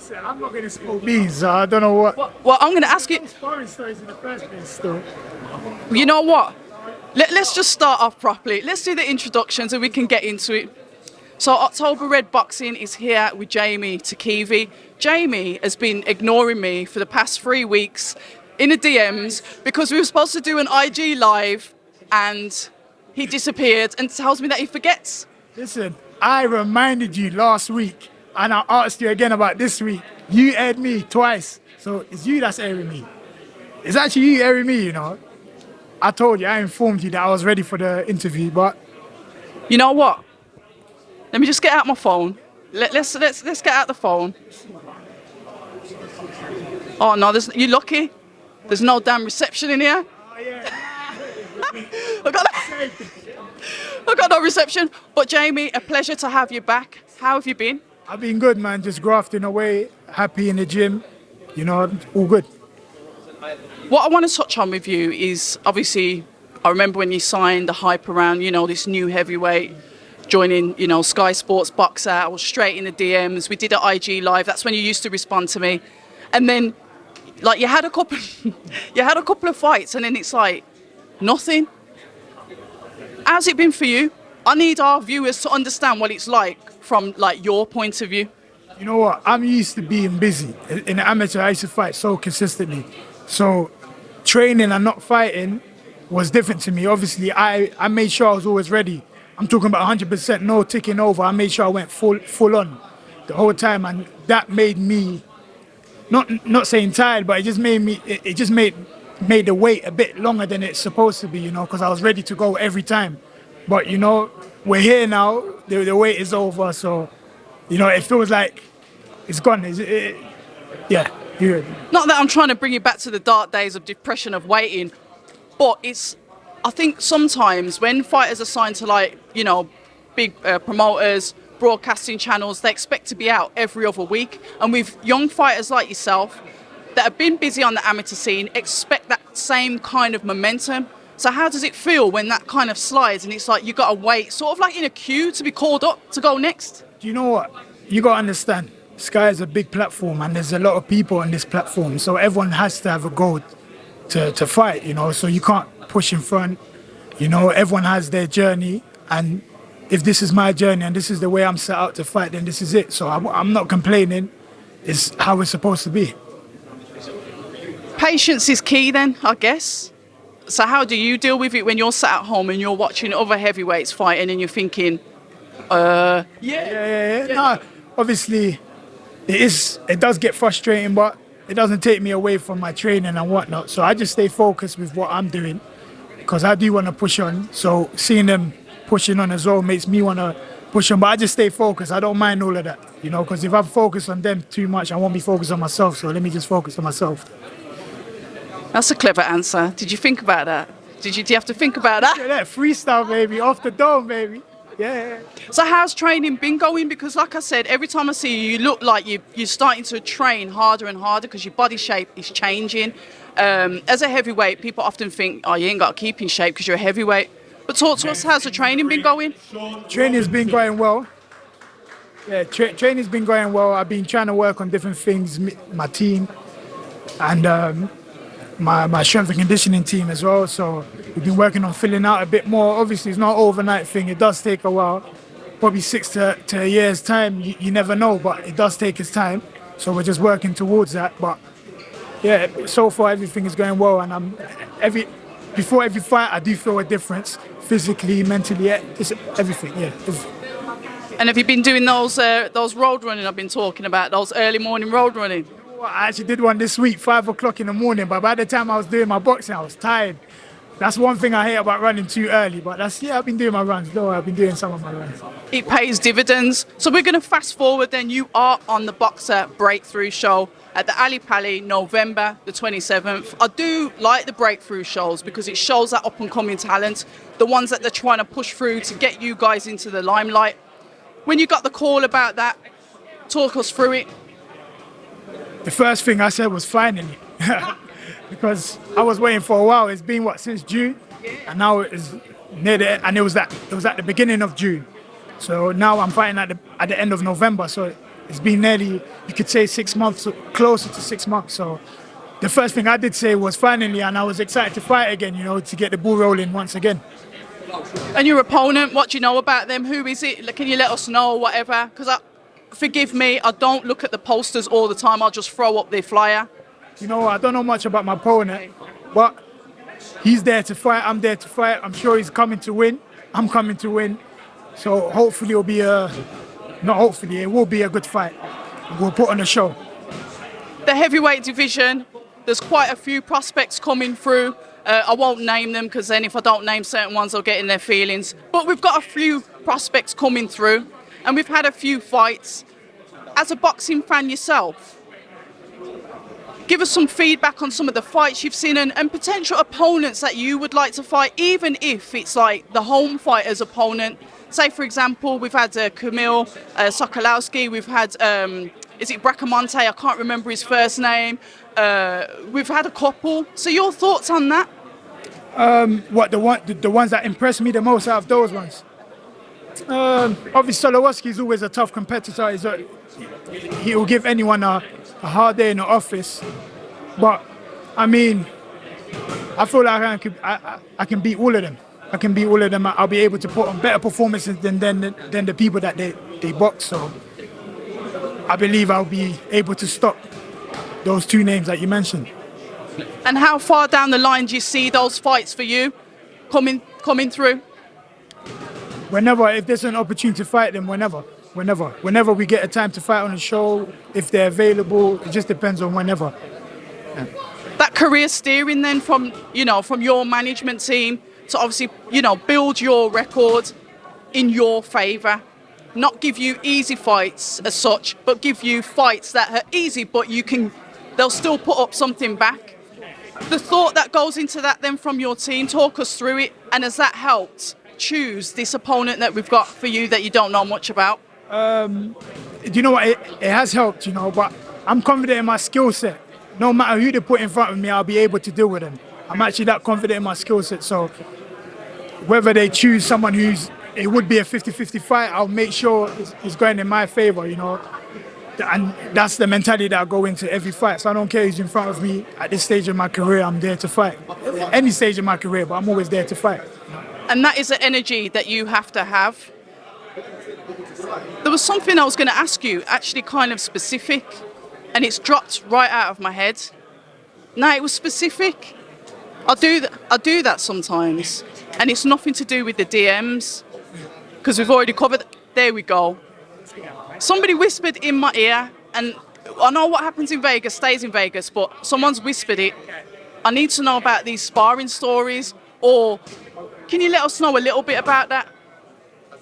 I'm not going to spill beans, so I don't know what. Well, I'm going to ask you. Sparring stories in the first place, still. You know what? Let's just start off properly. Let's do the introductions and we can get into it. So October Red Boxing is here with Jeamie TKV. Jeamie has been ignoring me for the past 3 weeks in the DMs because we were supposed to do an IG live and he disappeared and tells me that he forgets. Listen, I reminded you last week and I asked you again about this week. You aired me twice, so it's you that's airing me. It's actually you airing me, you know. I told you, I informed you that I was ready for the interview, but... You know what? Let me just get out my phone. Let's get out the phone. Oh no, you're lucky. There's no damn reception in here. Oh, yeah. I got no reception. But Jeamie, a pleasure to have you back. How have you been? I've been good, man. Just grafting away, happy in the gym. You know, all good. What I want to touch on with you is, obviously, I remember when you signed the hype around, you know, this new heavyweight, joining, you know, Sky Sports Boxer. I was straight in the DMs. We did an IG live. That's when you used to respond to me. And then, like, you had a couple of fights, and then it's like, nothing. How's it been for you? I need our viewers to understand what it's like from, like, your point of view. You know what? I'm used to being busy. In the amateur, I used to fight so consistently. So training and not fighting was different to me. Obviously, I made sure I was always ready. I'm talking about 100%, no ticking over. I made sure I went full on the whole time, and that made me not saying tired, but it just made me. It just made the wait a bit longer than it's supposed to be, you know, because I was ready to go every time. But you know, we're here now. The wait is over, so you know, it feels like it's gone. Yeah. Not that I'm trying to bring you back to the dark days of depression of waiting, but I think sometimes when fighters are signed to, like, you know, big promoters, broadcasting channels, they expect to be out every other week. And with young fighters like yourself that have been busy on the amateur scene, expect that same kind of momentum. So how does it feel when that kind of slides and it's like you got to wait, sort of like in a queue to be called up to go next? Do you know what? You got to understand. Sky is a big platform and there's a lot of people on this platform, so everyone has to have a goal to fight, you know, so you can't push in front. You know, everyone has their journey, and if this is my journey and this is the way I'm set out to fight, then this is it. So I'm not complaining. It's how it's supposed to be. Patience is key then, I guess. So how do you deal with it when you're sat at home and you're watching other heavyweights fighting and you're thinking, Yeah. No, obviously, it does get frustrating, but it doesn't take me away from my training and whatnot. So I just stay focused with what I'm doing because I do want to push on. So seeing them pushing on as well makes me want to push on. But I just stay focused. I don't mind all of that, you know, because if I focus on them too much, I won't be focused on myself. So let me just focus on myself. That's a clever answer. Did you think about that? Do you have to think about that? Yeah, that freestyle, baby, off the dome, baby. Yeah. So how's training been going? Because like I said, every time I see you, you look like you're starting to train harder and harder because your body shape is changing. As a heavyweight, people often think, oh, you ain't got to keep in shape because you're a heavyweight. But talk to us, how's the training been going? Training's been going well. Yeah, training's been going well. I've been trying to work on different things, my team, and my strength and conditioning team as well. So we've been working on filling out a bit more. Obviously, it's not an overnight thing. It does take a while, probably 6 to a year's time. You never know, but it does take its time. So we're just working towards that. But yeah, so far everything is going well, and before every fight, I do feel a difference physically, mentally, just everything. Yeah. And have you been doing those road running I've been talking about, those early morning road running? I actually did one this week, 5 o'clock in the morning, but by the time I was doing my boxing, I was tired. That's one thing I hate about running too early, but I've been doing my runs. No, I've been doing some of my runs. It pays dividends. So we're going to fast forward then. You are on the Boxer Breakthrough Show at the Ali Palace, November the 27th. I do like the breakthrough shows because it shows that up-and-coming talent, the ones that they're trying to push through to get you guys into the limelight. When you got the call about that, talk us through it. The first thing I said was finally, because I was waiting for a while. It's been since June, and now it's near the end, and it was at the beginning of June. So now I'm fighting at the end of November. So It's been nearly, you could say 6 months, closer to 6 months. So the first thing I did say was finally, and I was excited to fight again, you know, to get the ball rolling once again. And your opponent, what do you know about them? Who is it? Can you let us know, whatever? Because forgive me, I don't look at the posters all the time. I'll just throw up their flyer. You know, I don't know much about my opponent, but he's there to fight. I'm there to fight. I'm sure he's coming to win. I'm coming to win. So hopefully it'll be not hopefully, it will be a good fight. We'll put on a show. The heavyweight division, there's quite a few prospects coming through. I won't name them because then if I don't name certain ones, I'll get in their feelings. But we've got a few prospects coming through and we've had a few fights. As a boxing fan yourself, give us some feedback on some of the fights you've seen and potential opponents that you would like to fight, even if it's like the home fighter's opponent. Say, for example, we've had Kamil Sokolowski, we've had, is it Bracamonte? I can't remember his first name. We've had a couple. So your thoughts on that? What, the ones that impressed me the most out of those ones? Obviously, Solowski is always a tough competitor. He will give anyone a hard day in the office. But, I mean, I feel like I can beat all of them. I can beat all of them. I'll be able to put on better performances than the people that they box. So I believe I'll be able to stop those two names that you mentioned. And how far down the line do you see those fights for you coming through? Whenever, if there's an opportunity to fight them, whenever we get a time to fight on a show, if they're available, it just depends on whenever. Yeah. That career steering then from your management team to obviously, build your record in your favour. Not give you easy fights as such, but give you fights that are easy, but they'll still put up something back. The thought that goes into that then from your team, talk us through it, and has that helped choose this opponent that we've got for you that you don't know much about? Do you know what, it has helped, but I'm confident in my skill set. No matter who they put in front of me, I'll be able to deal with them. I'm actually that confident in my skill set, so whether they choose someone it would be a 50-50 fight, I'll make sure it's going in my favour, And that's the mentality that I go into every fight. So I don't care who's in front of me. At this stage of my career, I'm there to fight. Any stage of my career, but I'm always there to fight. And that is the energy that you have to have. There was something I was going to ask you, actually kind of specific, and it's dropped right out of my head. No, it was specific. I do that sometimes, and it's nothing to do with the DMs, because we've already covered. There we go. Somebody whispered in my ear, and I know what happens in Vegas stays in Vegas, but someone's whispered it. I need to know about these sparring stories, or can you let us know a little bit about that?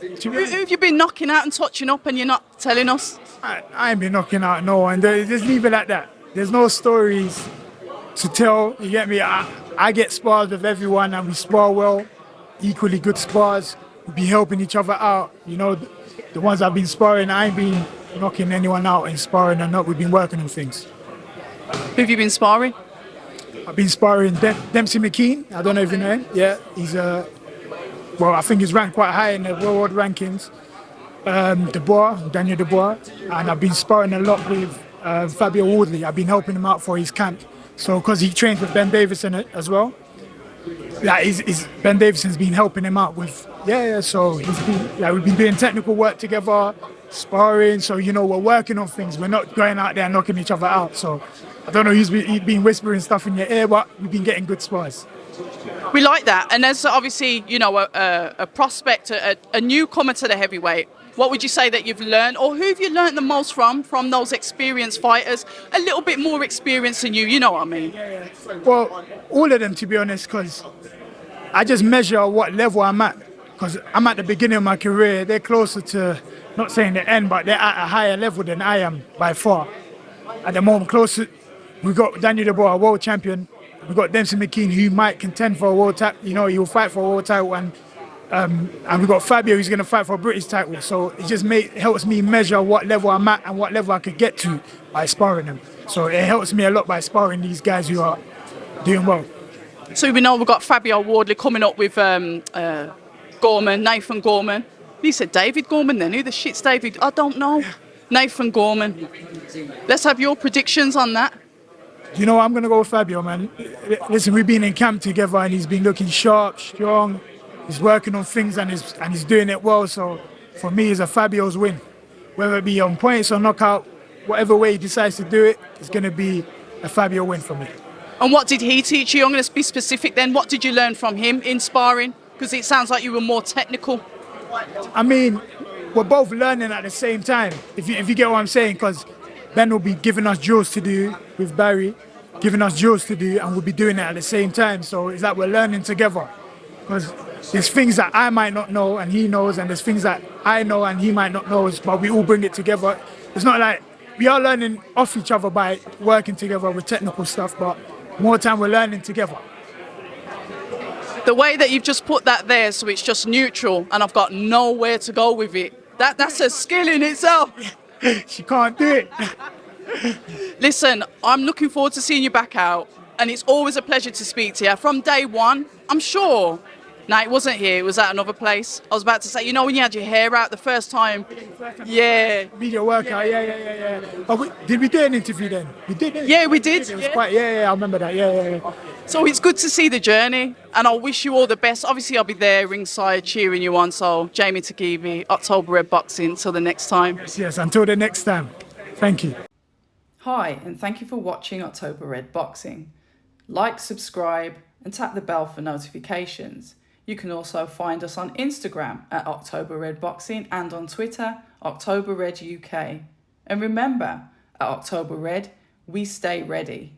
Who have you been knocking out and touching up and you're not telling us? I ain't been knocking out no one. Just leave it like that. There's no stories to tell, you get me? I get spars with everyone and we spar well, equally good spars. We be helping each other out. The ones I've been sparring, I ain't been knocking anyone out in sparring or not. We've been working on things. Who have you been sparring? I've been sparring Dempsey McKean. I don't know if you know him. Yeah, he's I think he's ranked quite high in the world rankings. Daniel Dubois. And I've been sparring a lot with Fabio Wardley. I've been helping him out for his camp. So, because he trains with Ben Davison as well. Ben Davison's been helping him out with, so we've been doing technical work together, sparring, so, we're working on things. We're not going out there knocking each other out. So, I don't know who's been whispering stuff in your ear, but we've been getting good spars. We like that. And as obviously, a prospect, a newcomer to the heavyweight, what would you say that you've learned, or who have you learned the most from those experienced fighters, a little bit more experienced than you know what I mean? Yeah. Well, all of them, to be honest, because I just measure what level I'm at, because I'm at the beginning of my career. They're closer to, not saying the end, but they're at a higher level than I am by far. At the moment, closer, we've got Daniel Dubois, a world champion. We've got Dempsey McKean, who might contend for a world title. He'll fight for a world title, and we've got Fabio, who's going to fight for a British title. So it just helps me measure what level I'm at and what level I could get to by sparring them. So it helps me a lot by sparring these guys who are doing well. So we know we've got Fabio Wardley coming up with Gorman, Nathan Gorman. You said David Gorman then. Who the shit's David? I don't know. Nathan Gorman. Let's have your predictions on that. You know, I'm going to go with Fabio, man. Listen, we've been in camp together and he's been looking sharp, strong. He's working on things and he's doing it well. So for me, it's a Fabio's win. Whether it be on points or knockout, whatever way he decides to do it, it's going to be a Fabio win for me. And what did he teach you? I'm going to be specific then. What did you learn from him in sparring? Because it sounds like you were more technical. I mean, we're both learning at the same time, if you get what I'm saying, because Ben will be giving us drills to do with Barry, giving us drills to do, and we'll be doing it at the same time. So it's like we're learning together. Because there's things that I might not know and he knows, and there's things that I know and he might not know, but we all bring it together. It's not like we are learning off each other by working together with technical stuff, but more time we're learning together. The way that you've just put that there, so it's just neutral and I've got nowhere to go with it, that's a skill in itself. She can't do it. Listen, I'm looking forward to seeing you back out, and it's always a pleasure to speak to you. From day one, I'm sure. No, it wasn't here, it was at another place. I was about to say, you know when you had your hair out the first time? Yeah. Video workout, yeah. Oh, did we do an interview then? We did, didn't we? Yeah, we did. It was quite, I remember that, yeah. So it's good to see the journey, and I wish you all the best. Obviously, I'll be there ringside cheering you on. So, Jeamie TKV, October Red Boxing. Till the next time. Yes, until the next time. Thank you. Hi, and thank you for watching October Red Boxing. Like, subscribe, and tap the bell for notifications. You can also find us on Instagram at October Red Boxing and on Twitter, October Red UK. And remember, at October Red, we stay ready.